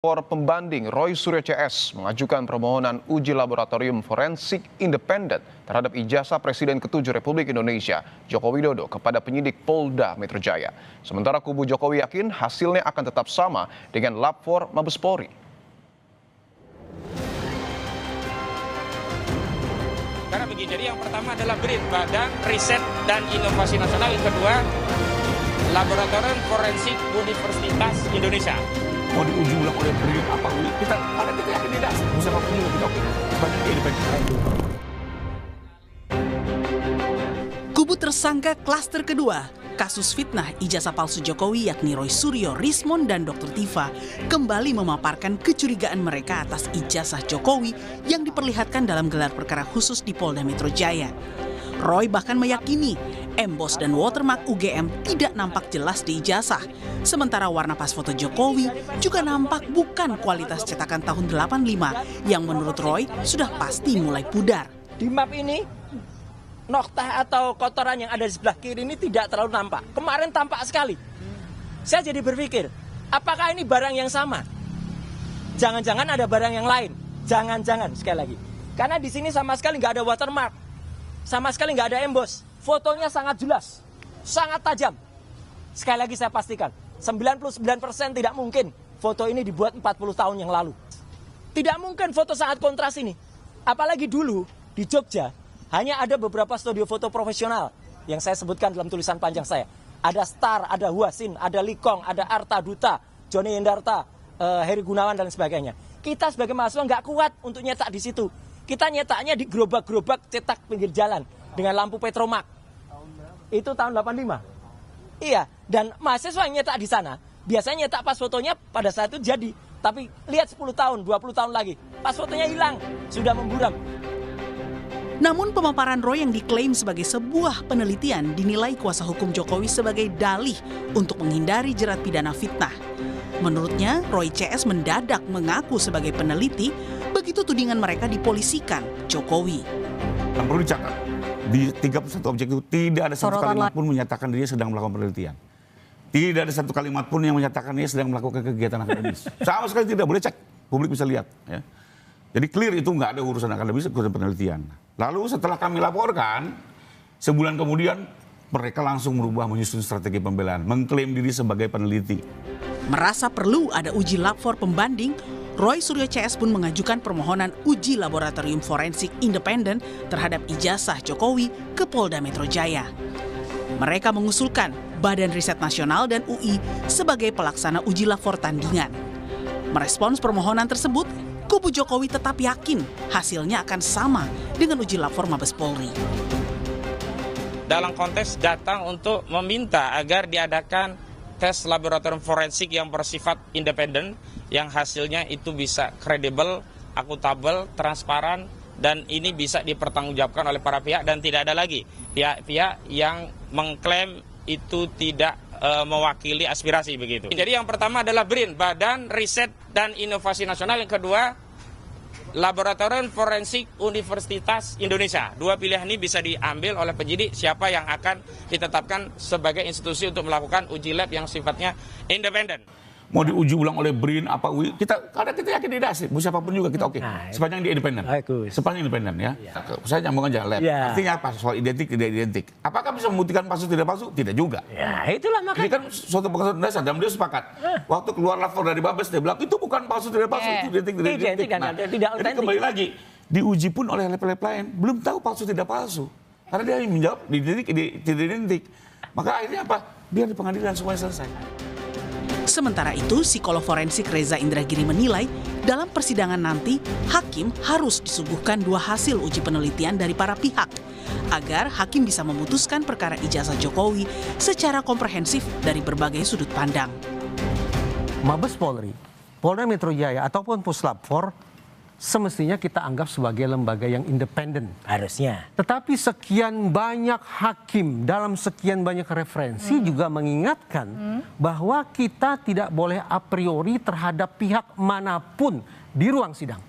Pembanding Roy Suryo CS mengajukan permohonan uji laboratorium forensik independen terhadap ijazah Presiden ke-7 Republik Indonesia Joko Widodo kepada penyidik Polda Metro Jaya. Sementara kubu Jokowi yakin hasilnya akan tetap sama dengan Lab 4 Mabes Polri. Karena begini, jadi yang pertama adalah BRIN, Badan Riset dan Inovasi Nasional. Yang kedua, Laboratorium Forensik Universitas Indonesia. Mau diuji ulang oleh BRIN apa kita yakin tidak siapapun juga kita sebanyak independen. Kubu tersangka klaster kedua kasus fitnah ijazah palsu Jokowi yakni Roy Suryo, Rismond, dan Dr. Tifa kembali memaparkan kecurigaan mereka atas ijazah Jokowi yang diperlihatkan dalam gelar perkara khusus di Polda Metro Jaya. Roy bahkan meyakini emboss dan watermark UGM tidak nampak jelas di ijazah. Sementara warna pas foto Jokowi juga nampak bukan kualitas cetakan tahun 85 yang menurut Roy sudah pasti mulai pudar. Di map ini, noktah atau kotoran yang ada di sebelah kiri ini tidak terlalu nampak. Kemarin tampak sekali. Saya jadi berpikir, apakah ini barang yang sama? Jangan-jangan ada barang yang lain. Jangan-jangan, sekali lagi. Karena di sini sama sekali nggak ada watermark. Sama sekali nggak ada emboss. Fotonya sangat jelas, sangat tajam. Sekali lagi saya pastikan, 99% tidak mungkin foto ini dibuat 40 tahun yang lalu. Tidak mungkin foto sangat kontras ini. Apalagi dulu di Jogja, hanya ada beberapa studio foto profesional yang saya sebutkan dalam tulisan panjang saya. Ada Star, ada Huasin, ada Likong, ada Arta Duta, Joni Yendarta, Heri Gunawan, dan sebagainya. Kita sebagai mahasiswa nggak kuat untuk nyetak di situ. Kita nyetaknya di gerobak-gerobak cetak pinggir jalan dengan lampu petromak. Itu tahun 85. Iya, dan mahasiswa yang nyetak di sana, biasanya nyetak pas fotonya pada saat itu jadi. Tapi lihat 10 tahun, 20 tahun lagi, pas fotonya hilang, sudah memburam. Namun pemaparan Roy yang diklaim sebagai sebuah penelitian dinilai kuasa hukum Jokowi sebagai dalih untuk menghindari jerat pidana fitnah. Menurutnya, Roy CS mendadak mengaku sebagai peneliti, begitu tudingan mereka dipolisikan Jokowi. Dan perlu dicatat, di 31 objek itu tidak ada satu kalimat pun menyatakan dia sedang melakukan penelitian. Tidak ada satu kalimat pun yang menyatakan dia sedang melakukan kegiatan akademis. Sama sekali tidak, boleh cek, publik bisa lihat. Ya. Jadi clear itu nggak ada urusan akademis, urusan penelitian. Lalu setelah kami laporkan, sebulan kemudian mereka langsung merubah menyusun strategi pembelaan, mengklaim diri sebagai peneliti. Merasa perlu ada uji lab 4 pembanding, Roy Suryo CS pun mengajukan permohonan uji laboratorium forensik independen terhadap ijazah Jokowi ke Polda Metro Jaya. Mereka mengusulkan Badan Riset Nasional dan UI sebagai pelaksana uji lab 4 tandingan. Merespons permohonan tersebut, kubu Jokowi tetap yakin hasilnya akan sama dengan uji lab 4 Mabes Polri. Dalam konteks datang untuk meminta agar diadakan tes laboratorium forensik yang bersifat independen, yang hasilnya itu bisa kredibel, akuntabel, transparan, dan ini bisa dipertanggungjawabkan oleh para pihak dan tidak ada lagi pihak-pihak yang mengklaim itu tidak mewakili aspirasi begitu. Jadi yang pertama adalah BRIN, Badan Riset dan Inovasi Nasional. Yang kedua, Laboratorium Forensik Universitas Indonesia. Dua pilihan ini bisa diambil oleh penyidik siapa yang akan ditetapkan sebagai institusi untuk melakukan uji lab yang sifatnya independen. Mau diuji ulang oleh BRIN apa kita yakin tidak sih, siapapun juga kita oke. Sepanjang dia independen. Sepanjang independen ya. Saya nyambung aja lab. Artinya apa? Soal identik tidak identik. Apakah bisa membuktikan palsu tidak palsu? Tidak juga. Ya, itulah makanya. Ini kan suatu pengetahuan dasar dan beliau sepakat. Waktu keluar lapor dari Mabes dia bilang itu bukan palsu tidak palsu, itu identik tidak identik. Jadi kembali lagi diuji pun oleh lab lain belum tahu palsu tidak palsu. Karena dia menjawab identik tidak identik. Maka akhirnya apa? Biar di pengadilan semuanya selesai. Sementara itu, psikolog forensik Reza Indragiri menilai dalam persidangan nanti, hakim harus disuguhkan dua hasil uji penelitian dari para pihak agar hakim bisa memutuskan perkara ijazah Jokowi secara komprehensif dari berbagai sudut pandang. Mabes Polri, Polda Metro Jaya ataupun Puslab 4 semestinya kita anggap sebagai lembaga yang independen. Harusnya. Tetapi sekian banyak hakim dalam sekian banyak referensi juga mengingatkan bahwa kita tidak boleh a priori terhadap pihak manapun di ruang sidang.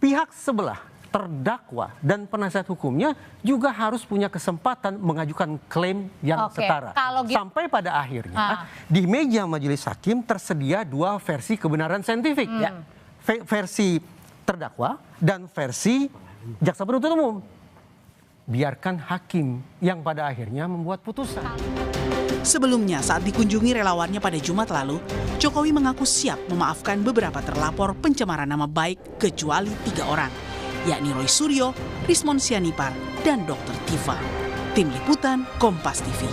Pihak sebelah terdakwa dan penasihat hukumnya juga harus punya kesempatan mengajukan klaim yang setara. Sampai pada akhirnya di meja majelis hakim tersedia dua versi kebenaran saintifik. Versi terdakwa dan versi jaksa penuntut umum. Biarkan hakim yang pada akhirnya membuat putusan. Sebelumnya saat dikunjungi relawannya pada Jumat lalu, Jokowi mengaku siap memaafkan beberapa terlapor pencemaran nama baik kecuali 3 orang, yakni Roy Suryo, Rismon Sianipar, dan Dr. Tifa. Tim Liputan Kompas TV.